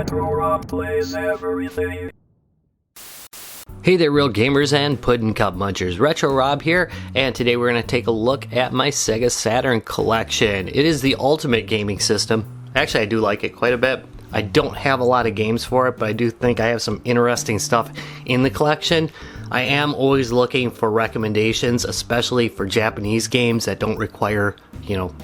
Retro Rob plays everything. Hey there, real gamers and pudding cup munchers. Retro Rob here, and today we're going to take a look at my Sega Saturn Collection. It is the ultimate gaming system. Actually, I do like it quite a bit. I don't have a lot of games for it, but I do think I have some interesting stuff in the collection. I am always looking for recommendations, especially for Japanese games that don't require,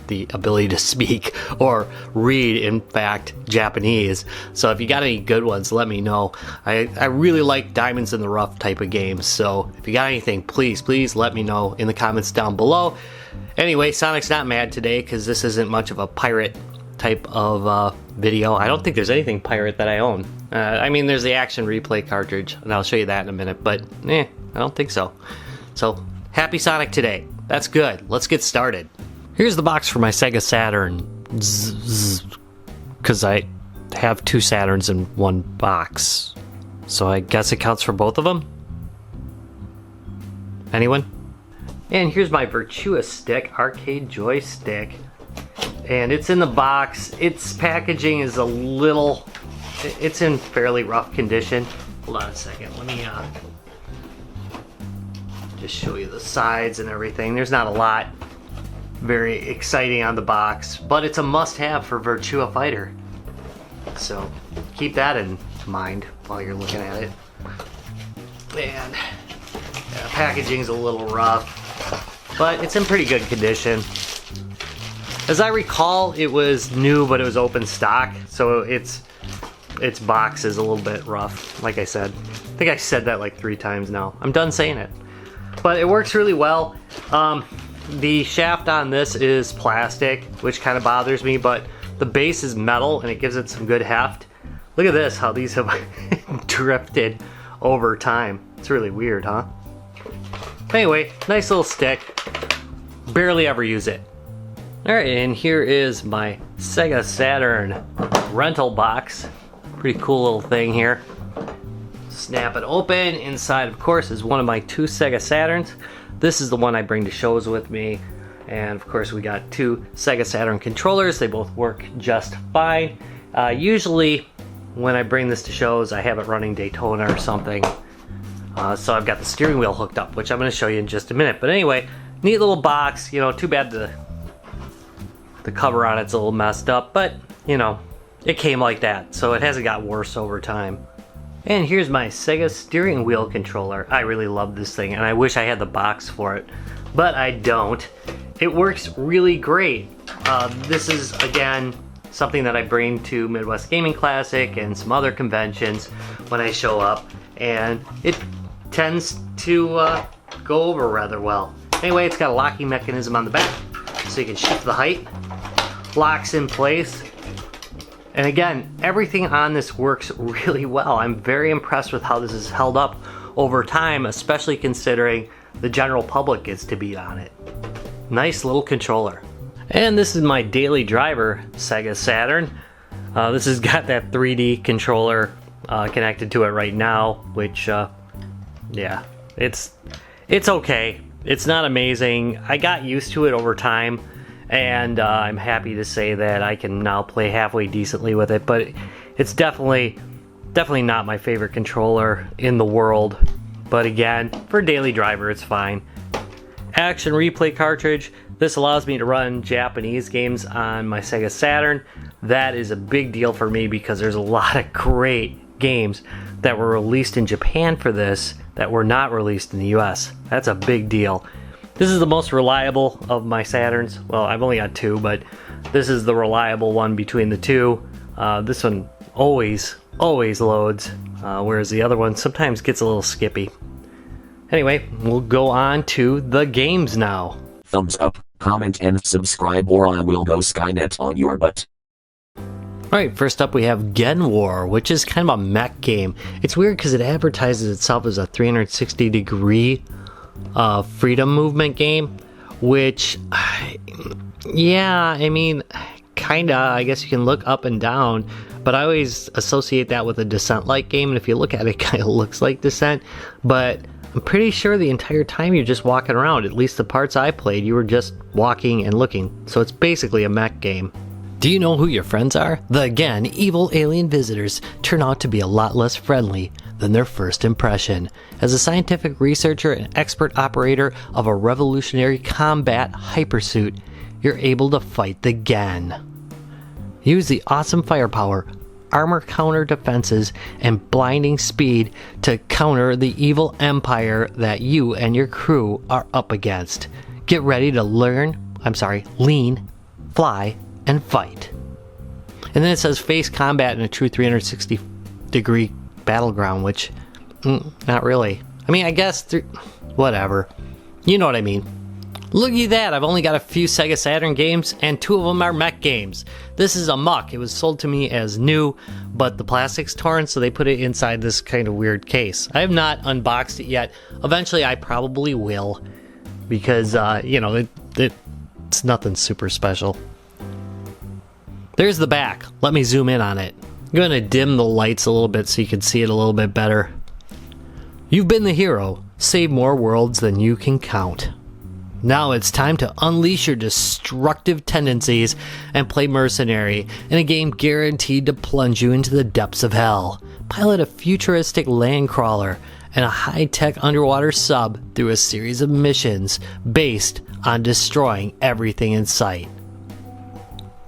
the ability to speak or read, in fact, Japanese. So if you got any good ones, let me know. I really like diamonds in the rough type of games. So if you got anything, please let me know in the comments down below. Anyway, Sonic's not mad today because this isn't much of a pirate type of video. I don't think there's anything pirate that I own. I mean, there's the action replay cartridge, and I'll show you that in a minute, but I don't think so. So, happy Sonic today. That's good. Let's get started. Here's the box for my Sega Saturn, because I have two Saturns in one box. So I guess it counts for both of them? Anyone? And here's my Virtua Stick, arcade joystick. And it's in the box. Its packaging is it's in fairly rough condition. Hold on a second, let me just show you the sides and everything. There's not a lot very exciting on the box, but it's a must-have for Virtua Fighter. So keep that in mind while you're looking at it. And the packaging's a little rough, but it's in pretty good condition. As I recall, it was new, but it was open stock, so its box is a little bit rough, like I said. I think I said that like 3 times now. I'm done saying it. But it works really well. The shaft on this is plastic, which kind of bothers me, but the base is metal, and it gives it some good heft. Look at this, how these have drifted over time. It's really weird, huh? Anyway, nice little stick. Barely ever use it. Alright, and here is my Sega Saturn rental box. Pretty cool little thing here. Snap it open. Inside, of course, is one of my 2 Sega Saturns. This is the one I bring to shows with me. And of course, we got 2 Sega Saturn controllers. They both work just fine. Usually, when I bring this to shows, I have it running Daytona or something. So I've got the steering wheel hooked up, which I'm going to show you in just a minute. But anyway, neat little box. Too bad the cover on it's a little messed up, but it came like that, so it hasn't got worse over time. And here's my Sega steering wheel controller. I really love this thing, and I wish I had the box for it, but I don't. It works really great. This is, again, something that I bring to Midwest Gaming Classic and some other conventions when I show up, and it tends to go over rather well. Anyway, it's got a locking mechanism on the back, so you can shift the height. Locks in place. And again, everything on this works really well. I'm very impressed with how this is held up over time, especially considering the general public gets to beat on it. Nice little controller. And this is my daily driver Sega Saturn. This has got that 3D controller connected to it right now, which yeah, it's okay. It's not amazing. I got used to it over time, and I'm happy to say that I can now play halfway decently with it, but it's definitely not my favorite controller in the world. But again, for a daily driver, it's fine. Action replay cartridge. This allows me to run Japanese games on my Sega Saturn. That is a big deal for me because there's a lot of great games that were released in Japan for this that were not released in the US. That's a big deal. This is the most reliable of my Saturns. Well, I've only got 2, but this is the reliable one between the 2. This one always loads, whereas the other one sometimes gets a little skippy. Anyway, we'll go on to the games now. Thumbs up, comment, and subscribe, or I will go Skynet on your butt. Alright, first up we have Gen War, which is kind of a mech game. It's weird because it advertises itself as a 360-degree freedom movement game, which, yeah, I mean, kinda, I guess you can look up and down, but I always associate that with a Descent-like game, and if you look at it, it kind of looks like Descent, but I'm pretty sure the entire time you're just walking around. At least the parts I played, you were just walking and looking, so it's basically a mech game. Do you know who your friends are? The again, evil alien visitors turn out to be a lot less friendly than their first impression. As a scientific researcher and expert operator of a revolutionary combat hypersuit, you're able to fight the Gen. Use the awesome firepower, armor counter defenses, and blinding speed to counter the evil empire that you and your crew are up against. Get ready to learn, lean, fly, and fight. And then it says face combat in a true 360 degree battleground, which, not really. I mean, I guess, whatever. You know what I mean. Looky at that, I've only got a few Sega Saturn games, and 2 of them are mech games. This is a muck. It was sold to me as new, but the plastic's torn, so they put it inside this kind of weird case. I have not unboxed it yet. Eventually, I probably will, because, it's nothing super special. There's the back. Let me zoom in on it. I'm going to dim the lights a little bit so you can see it a little bit better. You've been the hero. Save more worlds than you can count. Now it's time to unleash your destructive tendencies and play mercenary in a game guaranteed to plunge you into the depths of hell. Pilot a futuristic land crawler and a high-tech underwater sub through a series of missions based on destroying everything in sight.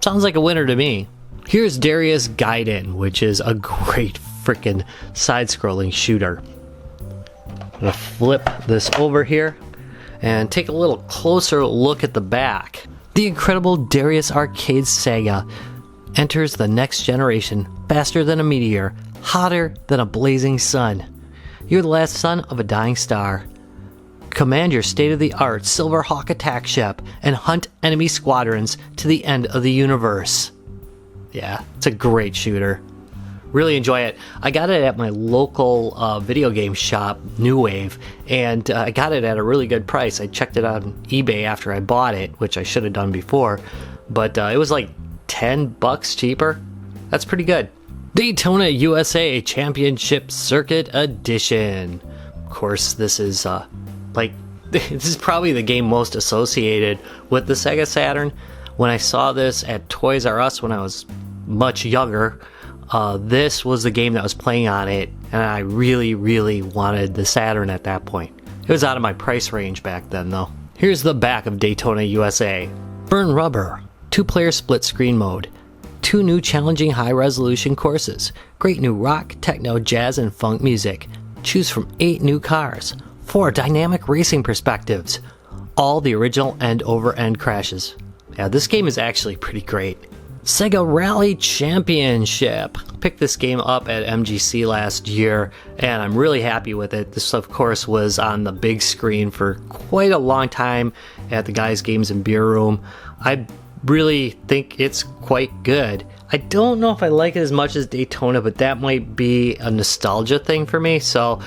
Sounds like a winner to me. Here's Darius Gaiden, which is a great frickin' side-scrolling shooter. I'm gonna flip this over here and take a little closer look at the back. The incredible Darius Arcade Saga enters the next generation faster than a meteor, hotter than a blazing sun. You're the last son of a dying star. Command your state-of-the-art Silverhawk attack ship and hunt enemy squadrons to the end of the universe. Yeah, it's a great shooter. Really enjoy it. I got it at my local video game shop, New Wave, and I got it at a really good price. I checked it on eBay after I bought it, which I should have done before, but it was like $10 cheaper. That's pretty good. Daytona USA Championship Circuit Edition. Of course, this is this is probably the game most associated with the Sega Saturn. When I saw this at Toys R Us when I was much younger, this was the game that was playing on it, and I really, really wanted the Saturn at that point. It was out of my price range back then, though. Here's the back of Daytona USA. Burn Rubber, 2-player split screen mode, 2 new challenging high-resolution courses, great new rock, techno, jazz, and funk music. Choose from 8 new cars, 4 dynamic racing perspectives, all the original end-over-end crashes. Yeah, this game is actually pretty great. Sega Rally Championship. Picked this game up at MGC last year, and I'm really happy with it. This, of course, was on the big screen for quite a long time at the Guys Games and Beer Room. I really think it's quite good. I don't know if I like it as much as Daytona, but that might be a nostalgia thing for me, so,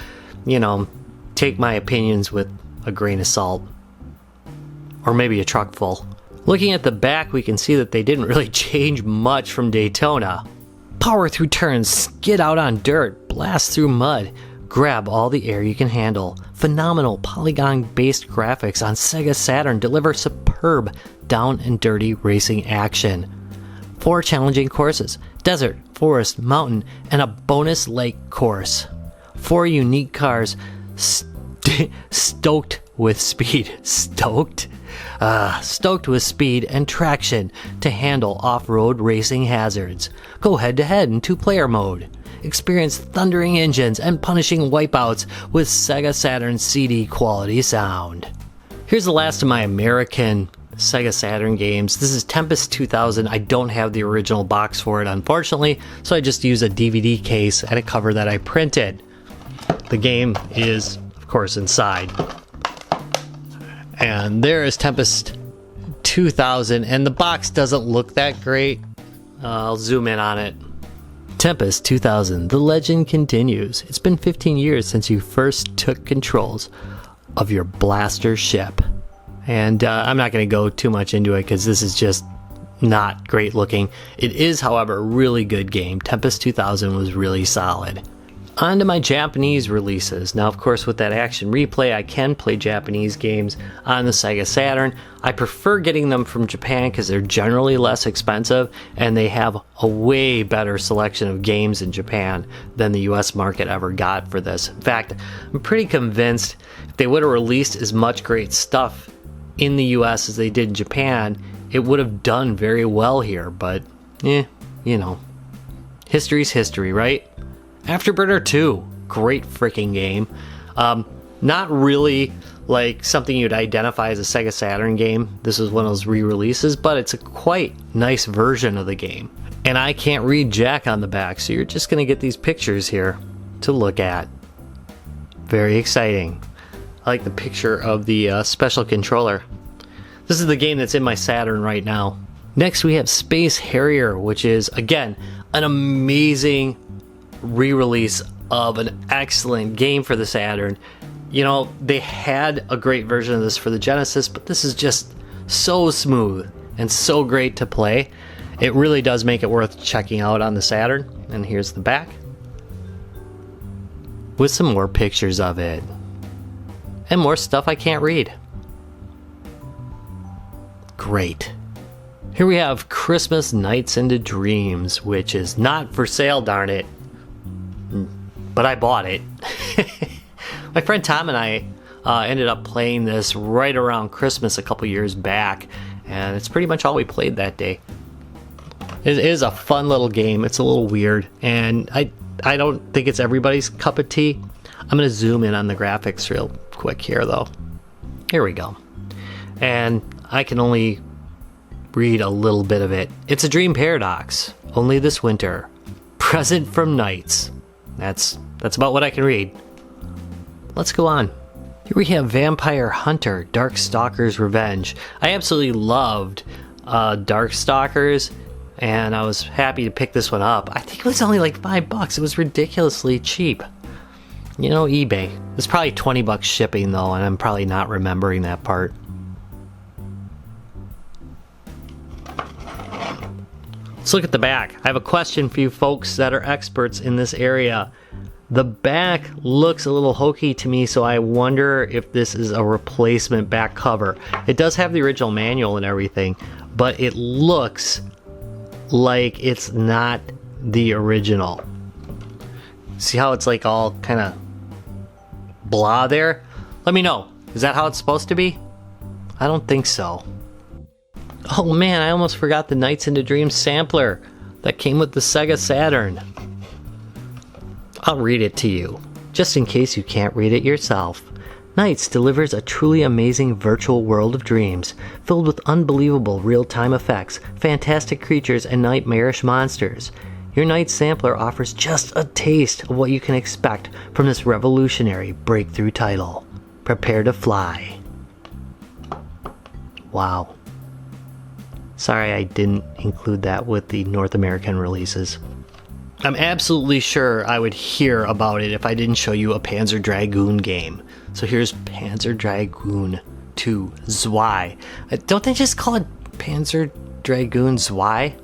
take my opinions with a grain of salt. Or maybe a truck full. Looking at the back, we can see that they didn't really change much from Daytona. Power through turns, skid out on dirt, blast through mud, grab all the air you can handle. Phenomenal polygon-based graphics on Sega Saturn deliver superb down and dirty racing action. 4 challenging courses, desert, forest, mountain, and a bonus lake course. 4 unique cars, stoked with speed. Stoked with speed and traction to handle off-road racing hazards. Go head-to-head in 2-player mode. Experience thundering engines and punishing wipeouts with Sega Saturn CD quality sound. Here's the last of my American Sega Saturn games. This is Tempest 2000. I don't have the original box for it, unfortunately, so I just use a DVD case and a cover that I printed. The game is, of course, inside. And there is Tempest 2000, and the box doesn't look that great. I'll zoom in on it. Tempest 2000, the legend continues. It's been 15 years since you first took controls of your blaster ship. And I'm not going to go too much into it because this is just not great looking. It is, however, a really good game. Tempest 2000 was really solid. On to my Japanese releases. Now, of course, with that action replay, I can play Japanese games on the Sega Saturn. I prefer getting them from Japan because they're generally less expensive and they have a way better selection of games in Japan than the US market ever got for this. In fact, I'm pretty convinced if they would have released as much great stuff in the US as they did in Japan, it would have done very well here. But, you know, history's history, right? Afterburner 2, great freaking game. Not really like something you'd identify as a Sega Saturn game. This is one of those re-releases, but it's a quite nice version of the game. And I can't read Jack on the back, so you're just going to get these pictures here to look at. Very exciting. I like the picture of the special controller. This is the game that's in my Saturn right now. Next we have Space Harrier, which is, again, an amazing re-release of an excellent game for the Saturn. You know, they had a great version of this for the Genesis, but this is just so smooth and so great to play. It really does make it worth checking out on the Saturn. And here's the back with some more pictures of it and more stuff I can't read. Great. Here we have Christmas Nights into Dreams, which is not for sale, darn it. But I bought it. My friend Tom and I ended up playing this right around Christmas a couple years back, and it's pretty much all we played that day. It is a fun little game. It's a little weird, and I don't think it's everybody's cup of tea. I'm going to zoom in on the graphics real quick here, though. Here we go. And I can only read a little bit of it. It's a dream paradox. Only this winter. Present from nights. That's about what I can read. Let's go on. Here we have Vampire Hunter, Darkstalker's Revenge. I absolutely loved Darkstalkers, and I was happy to pick this one up. I think it was only like $5. It was ridiculously cheap. You know, eBay. It's probably $20 shipping though, and I'm probably not remembering that part. Let's look at the back. I have a question for you folks that are experts in this area. The back looks a little hokey to me, so I wonder if this is a replacement back cover. It does have the original manual and everything, but it looks like it's not the original. See how it's like all kind of blah there? Let me know. Is that how it's supposed to be? I don't think so. Oh man, I almost forgot the Nights into Dreams sampler that came with the Sega Saturn. I'll read it to you, just in case you can't read it yourself. Nights delivers a truly amazing virtual world of dreams, filled with unbelievable real-time effects, fantastic creatures, and nightmarish monsters. Your Nights sampler offers just a taste of what you can expect from this revolutionary breakthrough title. Prepare to fly. Wow. Sorry I didn't include that with the North American releases. I'm absolutely sure I would hear about it if I didn't show you a Panzer Dragoon game. So here's Panzer Dragoon 2 Zwei. Don't they just call it Panzer Dragoon Zwei?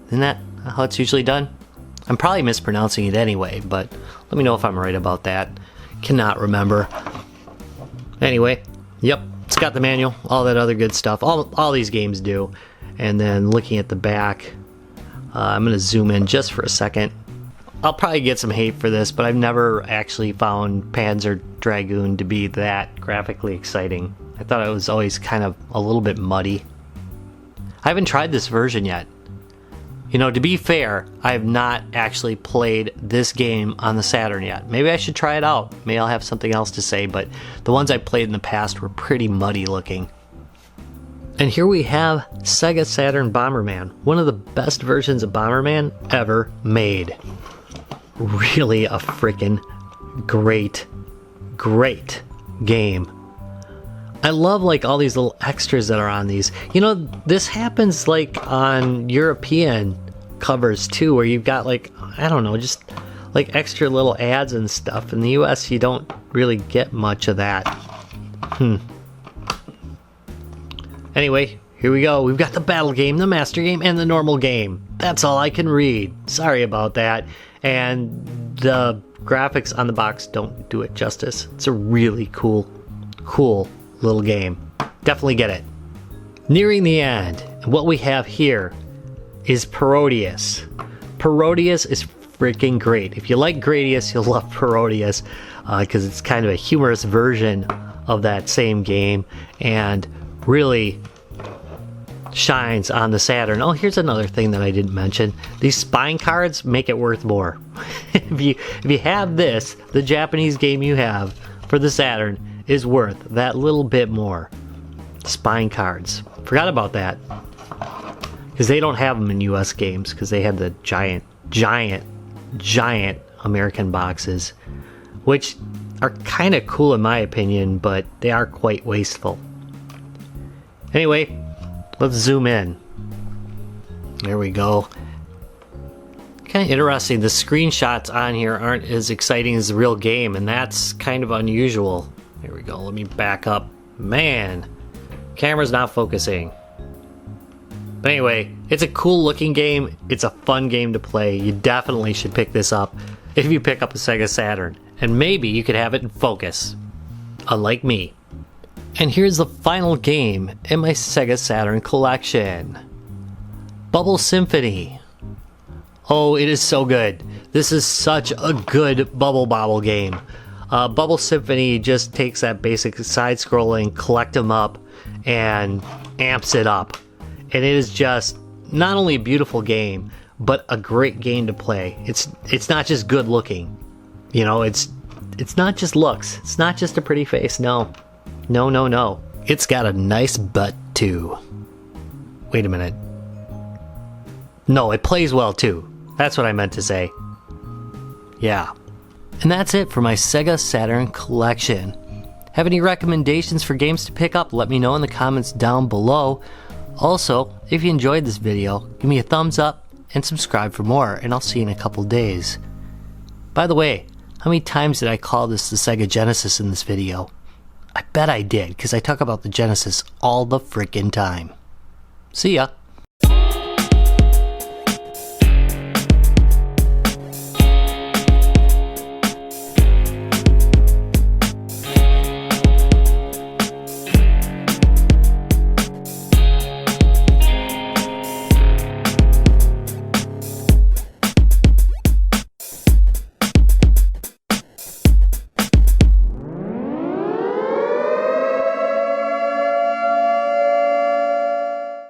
Isn't that how it's usually done? I'm probably mispronouncing it anyway, but let me know if I'm right about that. Cannot remember. Anyway, yep, it's got the manual, all that other good stuff. All these games do. And then looking at the back, I'm going to zoom in just for a second. I'll probably get some hate for this, but I've never actually found Panzer Dragoon to be that graphically exciting. I thought it was always kind of a little bit muddy. I haven't tried this version yet. You know, to be fair, I have not actually played this game on the Saturn yet. Maybe I should try it out. Maybe I'll have something else to say, but the ones I played in the past were pretty muddy looking. And here we have Sega Saturn Bomberman, one of the best versions of Bomberman ever made. Really a freaking great game. I love like all these little extras that are on these. You know, this happens like on European covers too, where you've got like, I don't know, just like extra little ads and stuff. In the US, you don't really get much of that. Anyway, here we go. We've got the battle game, the master game, and the normal game. That's all I can read. Sorry about that. And the graphics on the box don't do it justice. It's a really cool little game. Definitely get it. Nearing the end, what we have here is Parodius. Parodius is freaking great. If you like Gradius, you'll love Parodius because it's kind of a humorous version of that same game and really shines on the Saturn. Oh, here's another thing that I didn't mention. These spine cards make it worth more. If you have this, the Japanese game you have for the Saturn is worth that little bit more. Spine cards. Forgot about that. Because they don't have them in US games because they have the giant American boxes, which are kind of cool in my opinion, but they are quite wasteful. Anyway, let's zoom in. There we go. Kind of interesting. The screenshots on here aren't as exciting as the real game, and that's kind of unusual. Here we go. Let me back up. Man, camera's not focusing. But anyway, it's a cool looking game. It's a fun game to play. You definitely should pick this up if you pick up a Sega Saturn. And maybe you could have it in focus, unlike me. And here's the final game in my Sega Saturn collection. Bubble Symphony. Oh, it is so good. This is such a good Bubble Bobble game. Bubble Symphony just takes that basic side-scrolling, collect 'em up, and amps it up. And it is just not only a beautiful game, but a great game to play. It's not just good looking. You know, it's not just looks. It's not just a pretty face. No. It's got a nice butt too. Wait a minute. No, it plays well too. That's what I meant to say. Yeah. And that's it for my Sega Saturn collection. Have any recommendations for games to pick up? Let me know in the comments down below. Also, if you enjoyed this video, give me a thumbs up and subscribe for more, and I'll see you in a couple days. By the way, how many times did I call this the Sega Genesis in this video? I bet I did, because I talk about the Genesis all the frickin' time. See ya!